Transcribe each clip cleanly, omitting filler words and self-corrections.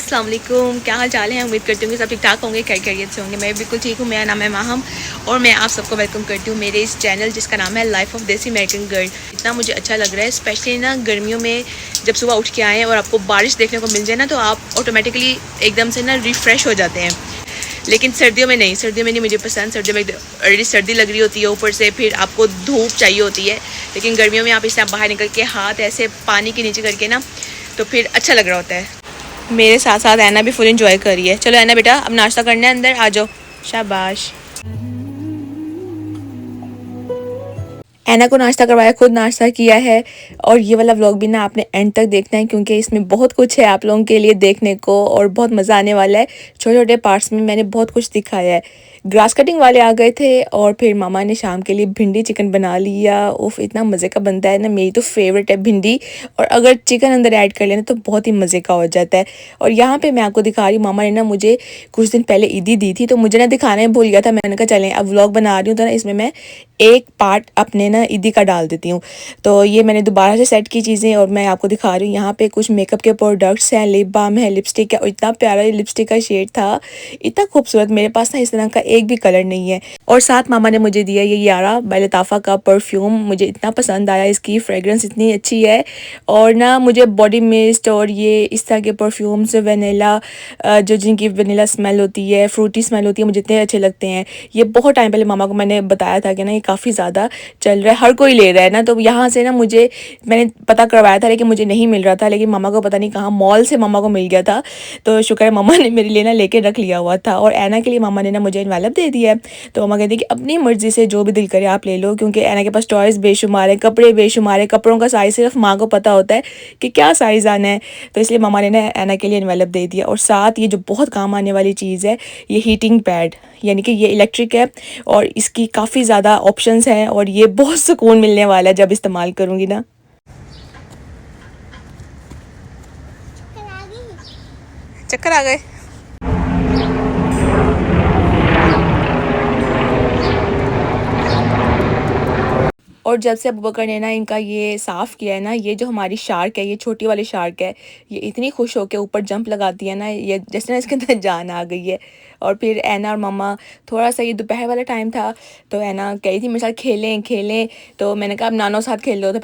अस्सलाम वालेकुम, क्या हाल चाल है। उम्मीद करती हूँ कि सब ठीक ठाक होंगे, खैरियत से होंगे। मैं बिल्कुल ठीक हूँ। मेरा नाम है माहम और मैं आप सबको वेलकम करती हूँ मेरे इस चैनल जिसका नाम है लाइफ ऑफ देसी अमेरिकन गर्ल। इतना मुझे अच्छा लग रहा है, स्पेशली ना गर्मियों में जब सुबह उठ के आएँ और आपको बारिश देखने को मिल जाए ना, तो आप ऑटोमेटिकली एकदम से ना रिफ़्रेश हो जाते हैं। लेकिन सर्दियों में नहीं मुझे पसंद। सर्दियों में ऑलरेडी सर्दी लग रही होती है, ऊपर से फिर आपको धूप चाहिए होती है। लेकिन गर्मियों में आप इस तरह बाहर निकल के हाथ ऐसे पानी के नीचे करके ना, तो फिर अच्छा लग रहा होता है। मेरे साथ साथ ऐना भी फुल एंजॉय कर रही है। चलो ऐना बेटा, अब नाश्ता करना है, अंदर आ जाओ। शाबाश। ऐना को नाश्ता करवाया, खुद नाश्ता किया है। और ये वाला व्लॉग भी ना आपने एंड तक देखना है, क्योंकि इसमें बहुत कुछ है आप लोगों के लिए देखने को और बहुत मज़ा आने वाला है। छोटे छोटे पार्ट्स में मैंने बहुत कुछ दिखाया है। ग्रास कटिंग वाले आ गए थे और फिर मामा ने शाम के लिए भिंडी चिकन बना लिया। उफ, इतना मज़े का बनता है ना, मेरी तो फेवरेट है भिंडी। और अगर चिकन अंदर ऐड कर लेना तो बहुत ही मज़े का हो जाता है। और यहाँ पे मैं आपको दिखा रही हूँ, मामा ने ना मुझे कुछ दिन पहले ईदी दी थी, तो मुझे ना दिखाना ही भूल गया था। मैंने कहा चलें अब व्लॉग बना रही हूँ तो ना इसमें मैं एक पार्ट अपने ना ईदी का डाल देती हूँ। तो ये मैंने दोबारा से सेट की चीज़ें और मैं आपको दिखा रही हूँ। यहाँ पे कुछ मेकअप के प्रोडक्ट्स हैं, लिप बाम है, लिपस्टिक है। और इतना प्यारा ये लिपस्टिक का शेड था, इतना खूबसूरत। मेरे पास ना इस तरह का एक भी कलर नहीं है। और साथ मामा ने मुझे दिया ये यारा बाय लताफ़ा का परफ्यूम। मुझे इतना पसंद आया, इसकी फ्रेगरेंस इतनी अच्छी है। और ना मुझे बॉडी मिस्ट और ये इस तरह के परफ्यूम्स, वनीला जो जिनकी वनीला स्मेल होती है, फ्रूटी स्मेल होती है, मुझे इतने अच्छे लगते हैं। ये बहुत टाइम पहले मामा को मैंने बताया था कि ना ये काफ़ी ज़्यादा चल रहा है, हर कोई ले रहा है ना। तो यहाँ से ना मैंने पता करवाया था, लेकिन मुझे नहीं मिल रहा था। लेकिन मामा को पता नहीं कहाँ मॉल से मामा को मिल गया था। तो शुक्र है मामा ने मेरे लिए ना लेके रख लिया हुआ था। और ऐना के लिए मामा ने ना मुझे एनवेलप दे दिया है। तो मामा कहती है कि अपनी मर्ज़ी से जो भी दिल करे आप ले लो, क्योंकि ऐना के पास टॉयज़ बेशुमार है, कपड़े बेशुमार है। कपड़ों का साइज़ सिर्फ माँ को पता होता है कि क्या साइज़ आना है। तो इसलिए मामा ने ना ऐना के लिए एनवेलप दे दिया। और साथ ये जो बहुत काम आने वाली चीज़ है, ये हीटिंग पैड, यानी कि ये इलेक्ट्रिक है और इसकी काफ़ी ज़्यादा ऑप्शंस हैं। और ये बहुत सुकून मिलने वाला है जब इस्तेमाल करूँगी ना। चक्कर आ गए। और जब से अबू बकर ने ना इनका ये साफ़ किया है ना, ये जो हमारी शार्क है, ये छोटी वाली शार्क है, ये इतनी खुश होकर ऊपर जंप लगाती है ना, ये जैसे ना इसके अंदर जान आ गई है। और फिर ऐना और मामा थोड़ा सा, ये दोपहर वाला टाइम था, तो ऐना कही थी मेरे साथ खेलें खेलें। तो मैंने कहा अब नानो साथ खेल लो। तो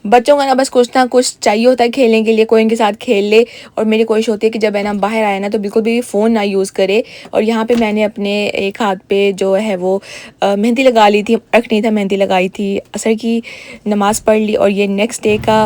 बच्चों का ना बस कुछ ना कुछ चाहिए होता है खेलने के लिए, कोई इनके साथ खेल ले। और मेरी कोशिश होती है कि जब है ना बाहर आए ना, तो बिल्कुल भी फ़ोन ना यूज़ करे। और यहाँ पे मैंने अपने एक हाथ पे जो है वो मेहंदी लगा ली थी, अर्क नहीं था, मेहंदी लगाई थी। असर की नमाज़ पढ़ ली और ये नेक्स्ट डे का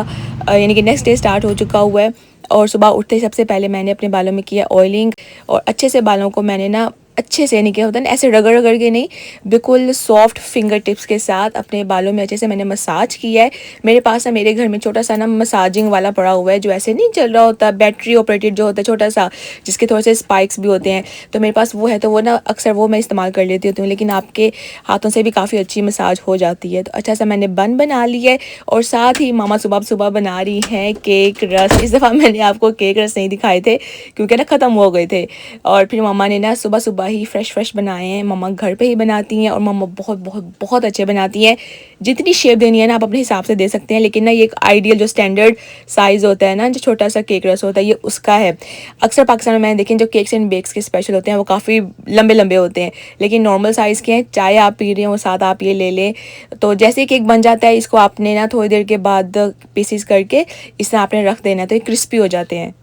यानी कि नेक्स्ट डे स्टार्ट हो चुका हुआ है। और सुबह उठते सबसे पहले मैंने अपने बालों में किया ऑयलिंग। और अच्छे से बालों को मैंने ना अच्छे से, नहीं क्या होता है ना, ऐसे रगड़ रगड़ के नहीं, बिल्कुल सॉफ्ट फिंगर टिप्स के साथ अपने बालों में अच्छे से मैंने मसाज किया है। मेरे पास ना मेरे घर में छोटा सा ना मसाजिंग वाला पड़ा हुआ है, जो ऐसे नहीं चल रहा होता, बैटरी ऑपरेटेड जो होता है छोटा सा, जिसके थोड़े से स्पाइक्स भी होते हैं। तो मेरे पास वो है, तो वो ना अक्सर वो मैं इस्तेमाल कर लेती होती हूँ। लेकिन आपके हाथों से भी काफ़ी अच्छी मसाज हो जाती है। तो अच्छा सा मैंने बन बना ली है। और साथ ही मामा सुबह सुबह बना रही हैं केक रस। इस दफ़ा मैंने आपको केक रस नहीं दिखाए थे क्योंकि ना ख़त्म हो गए थे। और फिर मामा ने ना सुबह सुबह ही फ्रेश बनाए हैं। मम्मा घर पे ही बनाती हैं और मम्मा बहुत बहुत बहुत अच्छे बनाती हैं। जितनी शेप देनी है ना आप अपने हिसाब से दे सकते हैं, लेकिन ना ये एक आइडियल जो स्टैंडर्ड साइज़ होता है ना, जो छोटा सा केक रस होता है, ये उसका है। अक्सर पाकिस्तान में मैंने देखें जो केक्स एंड बेक्स के स्पेशल होते हैं वो काफ़ी लंबे लंबे होते हैं, लेकिन नॉर्मल साइज़ के हैं। चाय आप पी रहे हो साथ आप ये ले लें, तो जैसे ही केक बन जाता है, इसको आपने ना थोड़ी देर के बाद पीसीस करके इस तरह आपने रख देना है, तो ये क्रिस्पी हो जाते हैं।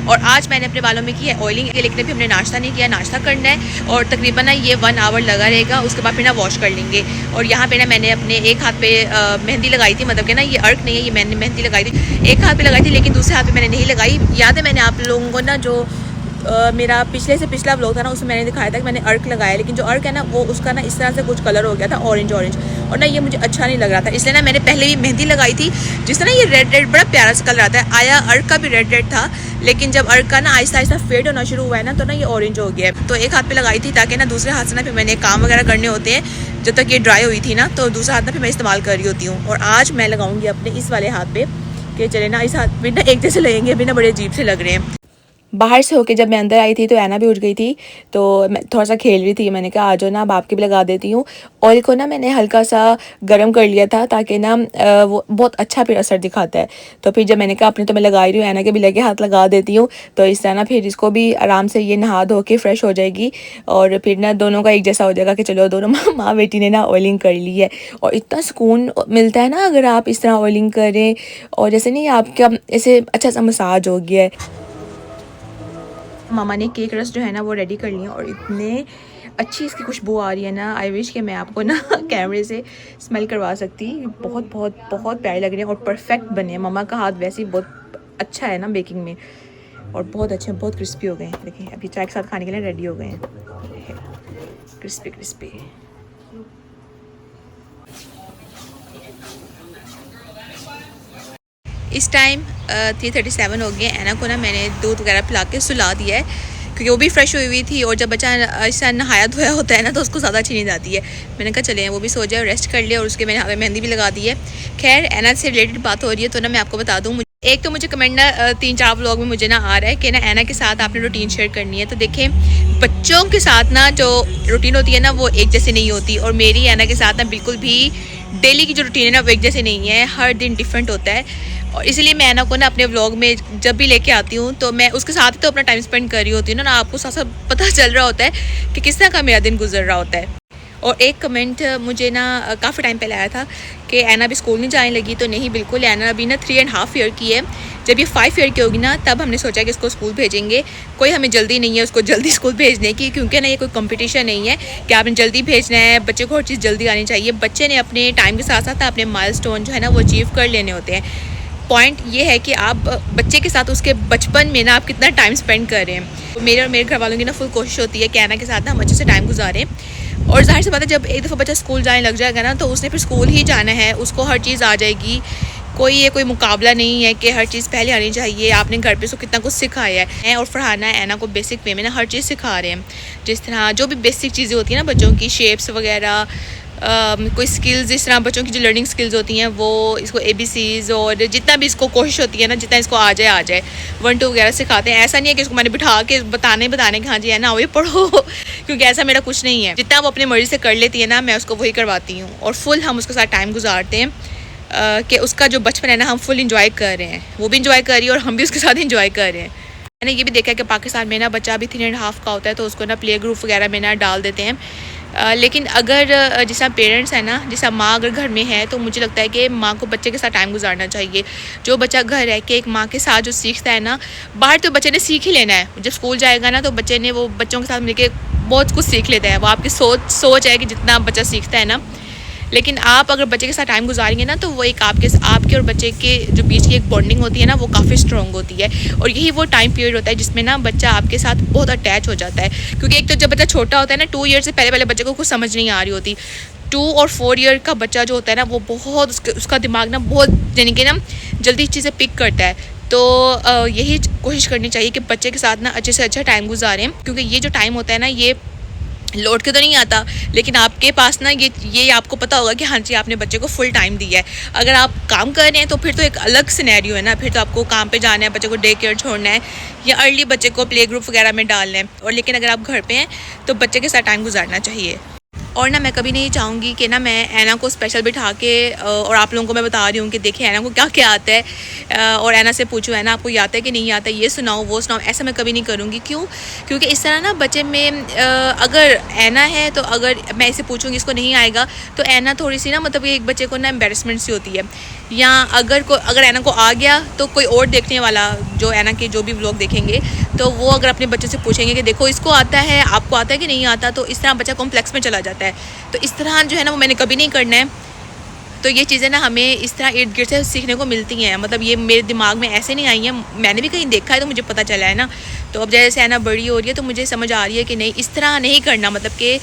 और आज मैंने अपने बालों में की है ऑयलिंग, लेकिन अभी हमने नाश्ता नहीं किया, नाश्ता करना है। और तकरीबन ना ये 1 आवर लगा रहेगा, उसके बाद फिर ना वॉश कर लेंगे। और यहाँ पे ना मैंने अपने एक हाथ पे मेहंदी लगाई थी, मतलब कि ना ये अर्क नहीं है, ये मैंने मेहंदी लगाई थी एक हाथ पे लगाई थी, लेकिन दूसरे हाथ पे मैंने नहीं लगाई। याद है मैंने आप लोगों को ना जो मेरा पिछले से पिछला व्लॉग था ना, उसमें मैंने दिखाया था कि मैंने अर्क लगाया, लेकिन जो अर्क है ना वो उसका ना इस तरह से कुछ कलर हो गया था, ऑरेंज। और ना ये मुझे अच्छा नहीं लग रहा था, इसलिए ना मैंने पहले भी मेहंदी लगाई थी जिस तरह ये रेड बड़ा प्यारा सा कलर आता है। आया अर्क का भी रेड था, लेकिन जब अर्क का ना आहिस्ता आहिस्ता फेड होना शुरू हुआ है ना, तो ना ये ऑरेंज हो गया है। तो एक हाथ पे लगाई थी ताकि ना दूसरे हाथ से ना फिर मैंने काम वगैरह करने होते हैं, जब तक ये ड्राई हुई थी ना, तो दूसरा हाथ ना फिर मैं इस्तेमाल कर रही होती हूँ। और आज मैं लगाऊंगी अपने इस वाले हाथ पे, कि चले ना इस हाथ पे ना एक जैसे लगेंगे, अभी ना बड़े अजीब से लग रहे हैं। बाहर से होके जब मैं अंदर आई थी तो ऐना भी उठ गई थी, तो मैं थोड़ा सा खेल रही थी। मैंने कहा आ जाओ ना, अब आपकी भी लगा देती हूँ। ऑयल को ना मैंने हल्का सा गर्म कर लिया था ताकि ना वो बहुत अच्छा फिर असर दिखाता है। तो फिर जब मैंने कहा अपने तो मैं लगा रही हूँ, ऐना के भी लगे हाथ लगा देती हूँ, तो इस तरह ना फिर इसको भी आराम से ये नहा धो के फ्रेश हो जाएगी और फिर ना दोनों का एक जैसा हो जाएगा कि चलो दोनों माँ बेटी ने ना ऑयलिंग कर ली है। और इतना सुकून मिलता है ना अगर आप इस तरह ऑयलिंग करें, और जैसे नहीं आपका ऐसे अच्छा सा मसाज हो गया है। मामा ने केक रस जो है ना वो रेडी कर लिया और इतने अच्छी इसकी खुशबू आ रही है ना, आई विश कि मैं आपको ना कैमरे से स्मेल करवा सकती। बहुत बहुत बहुत प्यारे लग रहे हैं और परफेक्ट बने हैं। मम्मा का हाथ वैसे ही बहुत अच्छा है ना बेकिंग में, और बहुत अच्छे, बहुत क्रिस्पी हो गए हैं। देखिए अभी चाय के साथ खाने के लिए रेडी हो गए हैं, क्रिस्पी क्रिस्पी। इस टाइम 3:37 हो गए। ऐना को ना मैंने दूध वगैरह पिला के सुला दिया है क्योंकि वो भी फ्रेश हुई हुई थी, और जब बच्चा ऐसा नहाया धोया होता है ना तो उसको ज़्यादा अच्छी नींद आती है। मैंने कहा चले वो भी सो जाए, रेस्ट कर लिया, और उसके मैंने हाथ में मेहंदी भी लगा दी है। खैर ऐना से रिलेटेड बात हो रही है तो ना मैं आपको बता दूँ, एक तो मुझे कमेंट ना 3-4 व्लॉग में मुझे ना आ रहा है कि ना ऐना के साथ आपने रूटीन शेयर करनी है। तो देखें बच्चों के साथ ना जो रूटीन होती है ना वो एक जैसे नहीं होती, और मेरी ऐना के साथ ना बिल्कुल भी डेली की जो रूटीन है ना वो एक जैसे नहीं है, हर दिन डिफरेंट होता है। और इसलिए मैं ऐना को ना अपने व्लॉग में जब भी लेके आती हूँ तो मैं उसके साथ ही तो अपना टाइम स्पेंड कर रही होती हूँ ना, आपको साथ साथ पता चल रहा होता है कि किस तरह का मेरा दिन गुजर रहा होता है। और एक कमेंट मुझे ना काफ़ी टाइम पहले आया था कि ऐना अभी स्कूल नहीं जाने लगी, तो नहीं बिल्कुल, ऐना अभी ना 3.5 ईयर की है। जब ये 5 ईयर की होगी ना तब हमने सोचा कि इसको स्कूल भेजेंगे। कोई हमें जल्दी नहीं है उसको जल्दी स्कूल भेजने की, क्योंकि ना ये कोई कंपटीशन नहीं है कि आपने जल्दी भेजना है, बच्चे को हर चीज़ जल्दी आनी चाहिए। बच्चे ने अपने टाइम के साथ साथ अपने माइलस्टोन जो है ना वो अचीव कर लेने होते हैं। पॉइंट ये है कि आप बच्चे के साथ उसके बचपन में ना आप कितना टाइम स्पेंड कर रहे हैं। तो मेरे और मेरे घर वालों की ना फुल कोशिश होती है कि ऐना के साथ ना हम अच्छे से टाइम गुजारें। और जाहिर सी बात है जब एक दफ़ा बच्चा स्कूल जाने लग जाएगा ना तो उसने फिर स्कूल ही जाना है, उसको हर चीज़ आ जाएगी। कोई मुकाबला नहीं है कि हर चीज़ पहले आनी चाहिए। आपने घर पे उसको कितना कुछ सिखाया है, और फरहाना ऐना को बेसिक वे में ना हर चीज़ सिखा रहे हैं। जिस तरह जो भी बेसिक चीज़ें होती हैं ना बच्चों की, शेप्स वगैरह, कोई स्किल्स, जिस तरह बच्चों की जो लर्निंग स्किल्स होती हैं वो इसको ABCs, और जितना भी इसको कोशिश होती है ना जितना इसको आ जाए 1-2 वगैरह सिखाते हैं। ऐसा नहीं है कि इसको मैंने बिठा के बताने कि हाँ जी है ना वो पढ़ो क्योंकि ऐसा मेरा कुछ नहीं है। जितना वो अपनी मर्ज़ी से कर लेती है ना मैं उसको वही करवाती हूँ, और फुल हम उसके साथ टाइम गुजारते हैं कि उसका जो बचपन है ना हम फुल इंजॉय कर रहे हैं, वो भी इंजॉय कर रही है और हम भी उसके साथ इंजॉय कर रहे हैं। मैंने ये भी देखा है कि पाकिस्तान में ना बच्चा अभी 3.5 का होता है तो उसको ना प्ले ग्रुप वगैरह में ना डाल देते हैं। लेकिन अगर जैसा पेरेंट्स है ना, जैसा माँ अगर घर में है तो मुझे लगता है कि माँ को बच्चे के साथ टाइम गुजारना चाहिए। जो बच्चा घर रह के एक माँ के साथ जो सीखता है ना, बाहर तो बच्चे ने सीख ही लेना है। जब स्कूल जाएगा ना तो बच्चे ने वो बच्चों के साथ मिलकर बहुत कुछ सीख लेता है। वो आपकी सोच है कि जितना बच्चा सीखता है ना, लेकिन आप अगर बच्चे के साथ टाइम गुजारेंगे ना तो वो एक आपके और बच्चे के जो बीच की एक बॉन्डिंग होती है ना वो काफ़ी स्ट्रॉन्ग होती है। और यही वो टाइम पीरियड होता है जिसमें ना बच्चा आपके साथ बहुत अटैच हो जाता है। क्योंकि एक तो जब बच्चा छोटा होता है ना 2 ईयर से पहले बच्चे को कुछ समझ नहीं आ रही होती। 2 और 4 ईयर का बच्चा जो होता है ना वो बहुत उसका दिमाग ना बहुत यानी कि ना जल्दी चीज़ें पिक करता है। तो यही कोशिश करनी चाहिए कि बच्चे के साथ ना अच्छे से अच्छा टाइम गुजारें, क्योंकि ये जो टाइम होता है ना ये लौट के तो नहीं आता, लेकिन आपके पास ना ये आपको पता होगा कि हाँ जी आपने बच्चे को फुल टाइम दिया है। अगर आप काम कर रहे हैं तो फिर तो एक अलग सिनेरियो है ना, फिर तो आपको काम पे जाना है, बच्चे को डे केयर छोड़ना है या अर्ली बच्चे को प्ले ग्रुप वगैरह में डालना है। और लेकिन अगर आप घर पे हैं तो बच्चे के साथ टाइम गुजारना चाहिए। और ना मैं कभी नहीं चाहूँगी कि ना मैं ऐना को स्पेशल बिठा के और आप लोगों को मैं बता रही हूँ कि देखिए ऐना को क्या क्या आता है, और ऐना से पूछूँ ऐना आपको ये आता है कि नहीं आता, ये सुनाओ वो सुनाओ। ऐसा मैं कभी नहीं करूँगी। क्यों? क्योंकि इस तरह ना बच्चे में अगर ऐना है तो अगर मैं इसे पूछूँगी इसको नहीं आएगा तो ऐना थोड़ी सी ना मतलब एक बच्चे को ना एम्बेरसमेंट सी होती है। या अगर ऐना को आ गया तो कोई और देखने वाला जो ऐना के जो भी व्लॉग देखेंगे तो वो अगर अपने बच्चे से पूछेंगे कि देखो इसको आता है, आपको आता है कि नहीं आता, तो इस तरह बच्चा कॉम्प्लेक्स में चला जाता है। तो इस तरह जो है ना वो मैंने कभी नहीं करना है। तो ये चीज़ें ना हमें इस तरह इर्द गिर्द से सीखने को मिलती हैं। मतलब ये मेरे दिमाग में ऐसे नहीं आई हैं, मैंने भी कहीं देखा है तो मुझे पता चला है ना। तो अब जैसे ऐना बड़ी हो रही है तो मुझे समझ आ रही है कि नहीं इस तरह नहीं करना, मतलब कि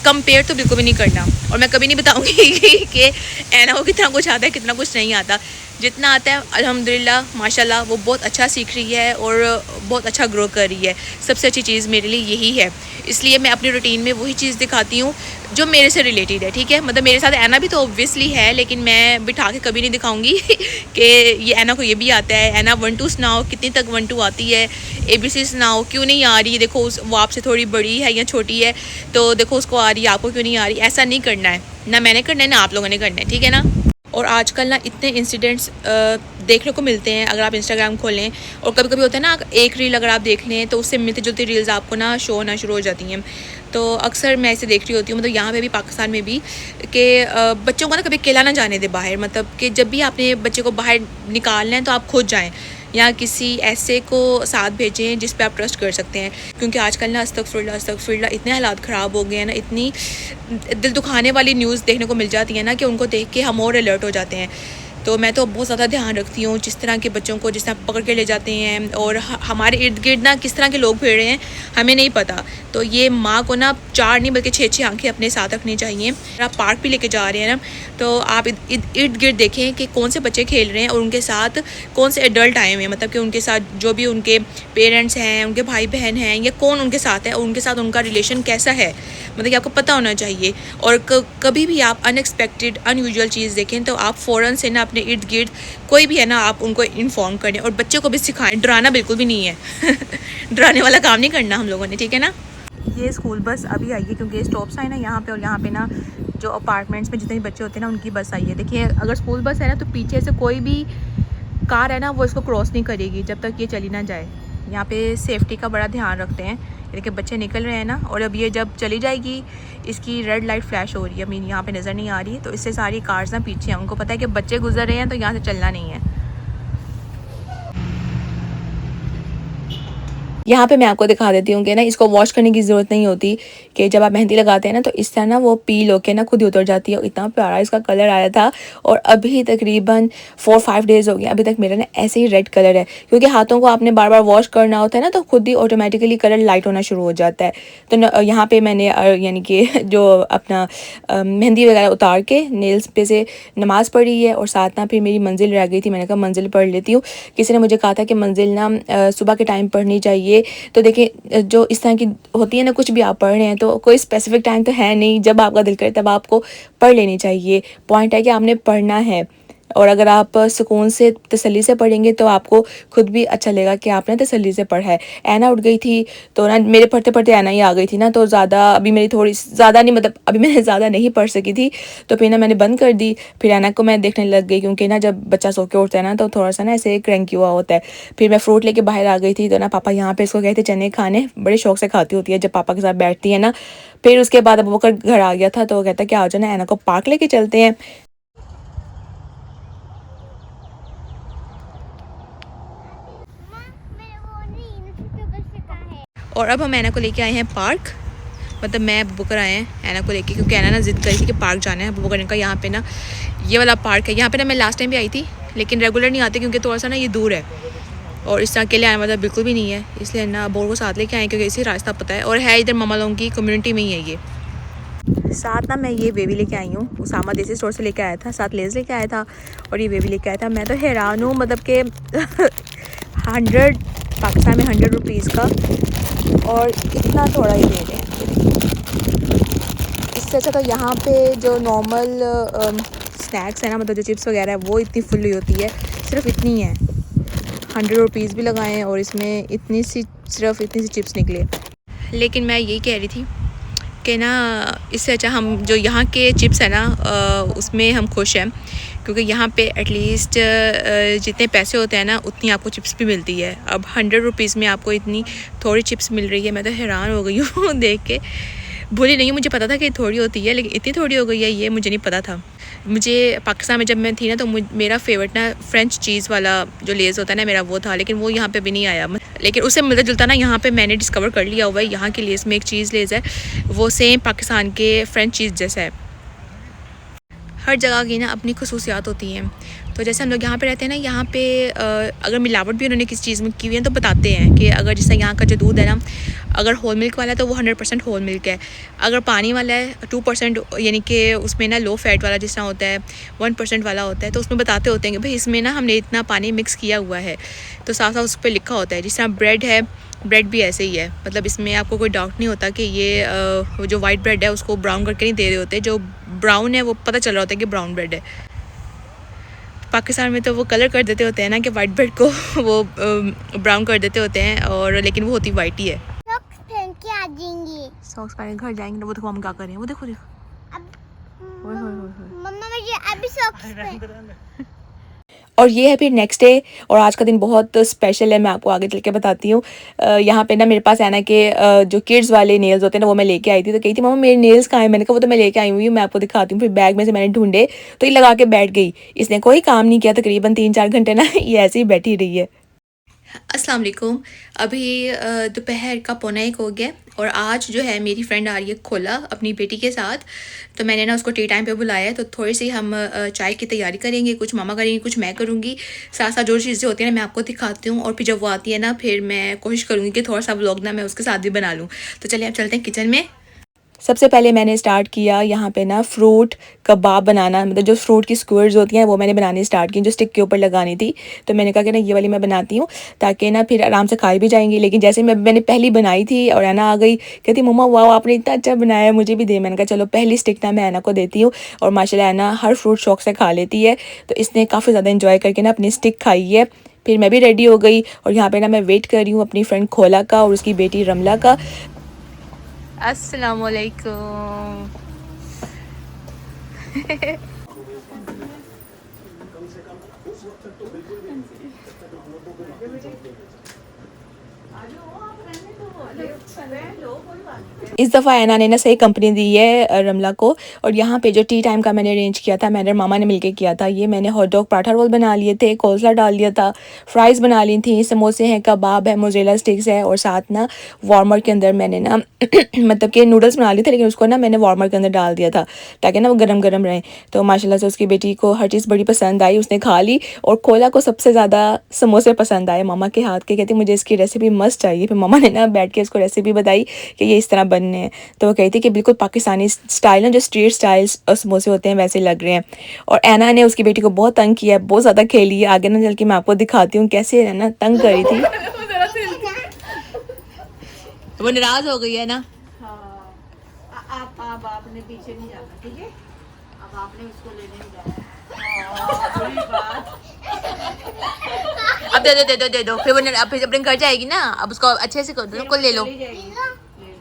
कंपेयर तो बिल्कुल भी नहीं करना। और मैं कभी नहीं बताऊंगी कि ऐना को कितना कुछ आता है कितना कुछ नहीं आता। जितना आता है अल्हम्दुलिल्लाह माशाल्लाह वो बहुत अच्छा सीख रही है और बहुत अच्छा ग्रो कर रही है। सबसे अच्छी चीज़ मेरे लिए यही है, इसलिए मैं अपनी रूटीन में वही चीज़ दिखाती हूँ जो मेरे से रिलेटेड है, ठीक है। मतलब मेरे साथ ऐना भी तो ऑब्वियसली है, लेकिन मैं बिठा के कभी नहीं दिखाऊंगी कि ये ऐना को ये भी आता है। ऐना 1 2 सुनाओ, कितनी तक 1 2 आती है, ABC सुनाओ, क्यों नहीं आ रही, देखो वो आपसे थोड़ी बड़ी है या छोटी है तो देखो उसको आ रही है, आपको क्यों नहीं आ रही। ऐसा नहीं करना है, ना मैंने करना है ना आप लोगों ने करना है, ठीक है ना। और आजकल ना इतने इंसिडेंट्स देखने को मिलते हैं अगर आप इंस्टाग्राम खोलें, और कभी कभी होता है ना एक रील अगर आप देख लें तो उससे मिलती जुलती रील्स आपको ना शो होना शुरू हो जाती हैं। तो अक्सर मैं ऐसे देख रही होती हूँ, मतलब यहाँ पे भी पाकिस्तान में भी, कि बच्चों को ना कभी अकेला ना जाने दे बाहर। मतलब कि जब भी आपने बच्चे को बाहर निकालना है तो आप खुद जाएँ या किसी ऐसे को साथ भेजें जिस पे आप ट्रस्ट कर सकते हैं। क्योंकि आजकल ना अस्तगफिरुल्लाह इतने हालात ख़राब हो गए हैं ना, इतनी दिल दुखाने वाली न्यूज़ देखने को मिल जाती है ना कि उनको देख के हम और अलर्ट हो जाते हैं। तो मैं तो बहुत ज़्यादा ध्यान रखती हूँ जिस तरह के बच्चों को जिस तरह पकड़ के ले जाते हैं, और हमारे इर्द गिर्द ना किस तरह के लोग फिर रहे हैं हमें नहीं पता। तो ये माँ को ना 4 नहीं बल्कि 6 आंखें अपने साथ रखनी चाहिए। आप पार्क भी लेके जा रहे हैं ना तो आप इर्द गिर्द देखें कि कौन से बच्चे खेल रहे हैं और उनके साथ कौन से एडल्ट आए हुए हैं, मतलब कि उनके साथ जो भी उनके पेरेंट्स हैं, उनके भाई बहन हैं, या कौन उनके साथ है और उनके साथ उनका रिलेशन कैसा है, मतलब कि आपको पता होना चाहिए। और कभी भी आप अनएक्सपेक्टेड अनयूजुअल चीज़ देखें तो आप फ़ौरन से ना अपने इर्द गिर्द कोई भी है ना आप उनको इन्फॉर्म करें, और बच्चों को भी सिखाएं। डराना बिल्कुल भी नहीं है डराने वाला काम नहीं करना हम लोगों ने, ठीक है ना। ये स्कूल बस अभी आई है क्योंकि स्टॉप साइन है यहाँ पे, और यहाँ पे ना जो अपार्टमेंट्स में जितने भी बच्चे होते हैं ना उनकी बस आई है। देखिए अगर स्कूल बस है ना तो पीछे से कोई भी कार है ना वो इसको क्रॉस नहीं करेगी जब तक ये चली ना जाए। यहाँ पे सेफ्टी का बड़ा ध्यान रखते हैं। देखिए बच्चे निकल रहे हैं ना, और अब ये जब चली जाएगी इसकी रेड लाइट फ्लैश हो रही है, अभी यहाँ पे नज़र नहीं आ रही, तो इससे सारी कार्स ना पीछे हैं। उनको पता है कि बच्चे गुजर रहे हैं तो यहाँ से चलना नहीं है। यहाँ पे मैं आपको दिखा देती हूँ कि ना इसको वॉश करने की ज़रूरत नहीं होती, कि जब आप मेहंदी लगाते हैं ना तो इस तरह ना वो पील होके ना खुद ही उतर जाती है। और इतना प्यारा इसका कलर आया था, और अभी तकरीबन 4-5 डेज़ हो गए अभी तक मेरा ना ऐसे ही रेड कलर है। क्योंकि हाथों को आपने बार बार वॉश करना होता है ना तो खुद ही ऑटोमेटिकली कलर लाइट होना शुरू हो जाता है। तो यहाँ पर मैंने यानी कि जो अपना मेहंदी वगैरह उतार के नेल्स पे से नमाज़ पढ़ी है, और साथ ना फिर मेरी मंजिल रह गई थी, मैंने कहा मंजिल पढ़ लेती हूँ। किसी ने मुझे कहा था कि मंजिल ना सुबह के टाइम पढ़नी चाहिए। तो देखिए जो इस तरह की होती है ना, कुछ भी आप पढ़ रहे हैं तो कोई स्पेसिफिक टाइम तो है नहीं, जब आपका दिल करे तब आपको पढ़ लेनी चाहिए। पॉइंट है कि आपने पढ़ना है, और अगर आप सुकून से तसल्ली से पढ़ेंगे तो आपको खुद भी अच्छा लगेगा कि आपने तसल्ली से पढ़ा है। ऐना उठ गई थी तो ना मेरे पढ़ते पढ़ते ऐना ही आ गई थी ना, तो ज़्यादा अभी मेरी थोड़ी ज़्यादा नहीं, मतलब अभी मैंने ज़्यादा नहीं पढ़ सकी थी, तो फिर ना मैंने बंद कर दी। फिर ऐना को मैं देखने लग गई, क्योंकि ना जब बच्चा सो के उठता है ना तो थोड़ा सा ना ऐसे क्रैंकी हुआ होता है। फिर मैं फ्रूट लेके बाहर आ गई थी, तो ना पापा यहाँ पे इसको कहते चने खाने, बड़े शौक से खाती होती है जब पापा के साथ बैठती है ना। फिर उसके बाद अब वो घर आ गया था तो वो कहता कि आ जाओ ना ऐना को पार्क लेके चलते हैं। और अब हम ऐना को लेके आए हैं पार्क, मतलब मैं अबू बकर आए हैं ऐना को लेके, क्योंकि ऐना ना जिद करी थी कि पार्क जाना है। अबू बकर का यहाँ पे ना ये वाला पार्क है, यहाँ पे ना मैं लास्ट टाइम भी आई थी लेकिन रेगुलर नहीं आती क्योंकि थोड़ा सा ना ये दूर है, और इस तरह अकेले आने मतलब बिल्कुल भी नहीं है, इसलिए ना अबू को साथ लेके आए क्योंकि इसी रास्ता पता है, और है इधर मामा लोगों की कम्युनिटी में ही है ये। साथ ना मैं ये बेबी लेके आई हूँ, उसामा देसी स्टोर से लेके आया था, साथ लेस लेके आया था और ये बेबी लेके आया था। मैं तो हैरान हूँ, मतलब कि 100 पाकिस्तान में 100 रुपीज़ का, और इतना थोड़ा ही दे रहे हैं। इससे अच्छा तो यहाँ पे जो नॉर्मल स्नैक्स है ना, मतलब जो चिप्स वगैरह है वो इतनी फुल हुई होती है, सिर्फ इतनी है। 100 रुपीज़ भी लगाए और इसमें सिर्फ इतनी सी चिप्स निकले। लेकिन मैं यही कह रही थी कि ना इससे अच्छा हम जो यहाँ के चिप्स है ना उसमें हम खुश हैं, क्योंकि यहाँ पे एटलीस्ट जितने पैसे होते हैं ना उतनी आपको चिप्स भी मिलती है। अब 100 रुपीज़ में आपको इतनी थोड़ी चिप्स मिल रही है, मैं तो हैरान हो गई हूँ देख के। भूली नहीं, मुझे पता था कि थोड़ी होती है लेकिन इतनी थोड़ी हो गई है ये मुझे नहीं पता था। मुझे पाकिस्तान में जब मैं थी ना तो मेरा फेवरेट ना फ्रेंच चीज़ वाला जो लेज़ होता है ना मेरा वो था, लेकिन वो यहाँ पे भी नहीं आया। लेकिन उससे मिलता जुलता ना यहाँ पे मैंने डिस्कवर कर लिया हुआ है, यहाँ के लेज़ में एक चीज़ लेज़ है वो सेम पाकिस्तान के फ्रेंच चीज़ जैसा है। हर जगह की ना अपनी खसूसियात होती हैं। तो जैसे हम लोग यहाँ पे रहते हैं ना, यहाँ पे अगर मिलावट भी उन्होंने किसी चीज़ में की हुई है तो बताते हैं कि अगर जैसे यहाँ का जो दूध है ना, अगर होल मिल्क वाला है तो वो 100% होल मिल्क है। अगर पानी वाला है 2%, यानी कि उसमें ना लो फैट वाला जिस तरह होता है 1% वाला होता है, तो उसमें बताते होते हैं कि भाई इसमें ना हमने इतना पानी मिक्स किया हुआ है। तो साथ साथ उस पर लिखा होता है। जिस तरह ब्रेड है, ब्रेड भी ऐसे ही है, मतलब इसमें आपको कोई डाउट नहीं होता कि ये जो वाइट ब्रेड है उसको ब्राउन करके नहीं दे रहे होते। जो ब्राउन है वो पता चल रहा होता है कि ब्राउन ब्रेड है। पाकिस्तान में तो वो कलर कर देते होते हैं ना कि वाइट ब्रेड को वो ब्राउन कर देते होते हैं, और लेकिन वो होती वाइट ही है। सॉक्स पहन के आ जाएंगी, सॉक्स पहन के घर जाएंगे। वो देखो हम क्या कर रहे हैं, वो देखो अब ओए होए होए। मम्मा मुझे अभी सॉक्स पहन। और ये है फिर नेक्स्ट डे, और आज का दिन बहुत स्पेशल है, मैं आपको आगे चल के बताती हूँ। यहाँ पे ना मेरे पास है ना कि जो किड्स वाले नेल्स होते हैं ना वो मैं लेके आई थी। तो कही थी मम्मा मेरे नेल्स कहाँ हैं, मैंने कहा वो तो मैं लेके आई हुई हूँ, मैं आपको दिखाती हूँ। फिर बैग में से मैंने ढूंढे तो ये लगा के बैठ गई। इसने कोई काम नहीं किया, तकरीबन 3-4 घंटे ना ये ऐसे ही बैठी रही है। अस्सलाम वालेकुम। अभी दोपहर का 1:15 हो गया, और आज जो है मेरी फ्रेंड आ रही है खोला अपनी बेटी के साथ। तो मैंने ना उसको टी टाइम पे बुलाया है। तो थोड़ी सी हम चाय की तैयारी करेंगे, कुछ मामा करेंगे, कुछ मैं करूँगी। साथ साथ जो चीज़ें होती हैं ना मैं आपको दिखाती हूँ, और फिर जब वो आती है ना फिर मैं कोशिश करूँगी कि थोड़ा सा व्लॉग ना मैं उसके साथ भी बना लूँ। तो चलिए अब चलते हैं किचन में। सबसे पहले मैंने स्टार्ट किया यहाँ पे ना फ्रूट कबाब बनाना, मतलब जो फ्रूट की स्क्वेयर्स होती हैं वो मैंने बनानी स्टार्ट की, जो स्टिक के ऊपर लगानी थी। तो मैंने कहा कि ना ये वाली मैं बनाती हूँ ताकि ना फिर आराम से खाई भी जाएंगी। लेकिन जैसे मैंने पहली बनाई थी और ऐना आ गई, कहती मम्मा वाह आपने इतना अच्छा बनाया है, मुझे भी दे। मैंने कहा चलो पहली स्टिक ना मैं ऐना को देती हूँ। और माशाल्लाह ऐना हर फ्रूट शौक से खा लेती है, तो इसने काफ़ी ज़्यादा इंजॉय करके ना अपनी स्टिक खाई है। फिर मैं भी रेडी हो गई, और यहाँ पे ना मैं वेट कर रही हूँ अपनी फ्रेंड खोला का और उसकी बेटी रमला का। अस्सलाम वालेकुम। इस दफ़ा ऐना ने ना सही कंपनी दी है रमला को। और यहाँ पे जो टी टाइम का मैंने अरेंज किया था, मैंने और मामा ने मिलके किया था। ये मैंने हॉट डॉग पराठा रोल बना लिए थे, कोलसा डाल दिया था, फ्राइज़ बना ली थी, समोसे हैं, कबाब है, मोज़रेला स्टिक्स है, और साथ ना वार्मर के अंदर मैंने ना मतलब कि नूडल्स बना लिए थे, लेकिन उसको ना मैंने वार्मर के अंदर डाल दिया था ताकि ना वो गरम गरम रहें। तो माशाल्लाह से उसकी बेटी को हर चीज़ बड़ी पसंद आई, उसने खा ली। और खोला को सबसे ज़्यादा समोसे पसंद आए मामा के हाथ के। कहती मुझे इसकी रेसिपी मस्त चाहिए। फिर मामा ने ना बैठ के उसको रेसिपी बताई कि ये इस तरह बनने हैं। तो वो कहती कि बिल्कुल पाकिस्तानी स्टाइल ना, जो स्ट्रीट स्टाइल समोसे होते हैं वैसे लग रहे हैं। और ऐना ने उसकी बेटी को बहुत तंग किया है, बहुत ज़्यादा खेली है। आगे ना चल के मैं आपको दिखाती हूँ कैसे है ना तंग करी थी। वो नाराज हो गई है ना। अब आपने पीछे नहीं जाना, ठीक है? अब आपने उसको लेने नहीं जाना। बड़ी बात। अब दे दो फिर वो फिर अपने घर जाएगी ना, अब उसको अच्छे से कर दो, उसको ले लो,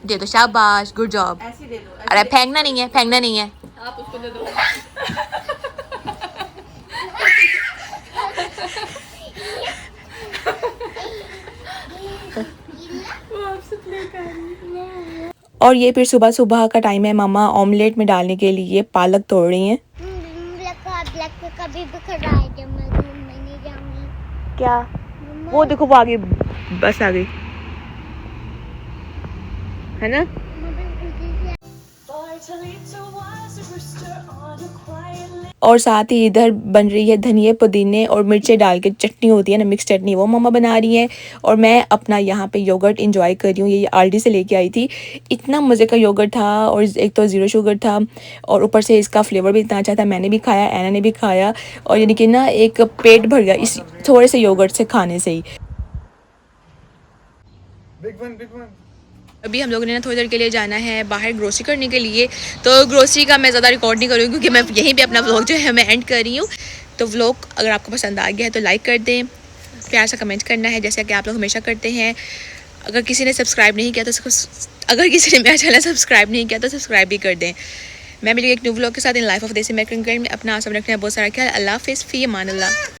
दे दो, शाबाश, गुड जॉब। ऐसे दे दो। अरे फेंकना नहीं है, फेंकना नहीं है। आप उसको दे दो। वो आपसे प्ले कर रही है। और ये फिर सुबह सुबह का टाइम है, मामा ऑमलेट में डालने के लिए पालक तोड़ रही हैं। कभी भी खड़ा है जब मैं घूमने जाऊंगी। क्या? वो देखो वो आगे बस आ गई है ना। और साथ ही इधर बन रही है धनिया पुदीने और मिर्चे डाल के चटनी होती है ना, मिक्स चटनी, वो मम्मा बना रही हैं। और मैं अपना यहाँ पे योगर्ट इंजॉय कर रही हूँ। ये आल्डी से लेके आई थी, इतना मज़े का योगर्ट था, और एक तो ज़ीरो शुगर था, और ऊपर से इसका फ्लेवर भी इतना अच्छा था। मैंने भी खाया, ऐना ने भी खाया, और यानी कि ना एक पेट भर गया इस थोड़े से योगर्ट से खाने से ही। Big one. अभी हम लोगों ने ना थोड़ी देर के लिए जाना है बाहर ग्रोसरी करने के लिए। तो ग्रोसरी का मैं ज़्यादा रिकॉर्ड नहीं करूँगी क्योंकि मैं यहीं पे अपना व्लॉग जो है मैं एंड कर रही हूँ। तो व्लॉग अगर आपको पसंद आ गया है तो लाइक कर दें, प्यार से कमेंट करना है जैसा कि आप लोग हमेशा करते हैं। अगर किसी ने सब्सक्राइब नहीं किया तो अगर किसी ने मेरा चैनल सब्सक्राइब नहीं किया तो सब्सक्राइब भी कर दें। मैं मिली एक न्यू व्लॉग के साथ इन लाइफ ऑफ देसी अमेरिकन गर्ल में। अपना सब रखना है बहुत सारा ख्याल। अल्लाह हाफिज़, फ़ी अमान अल्लाह।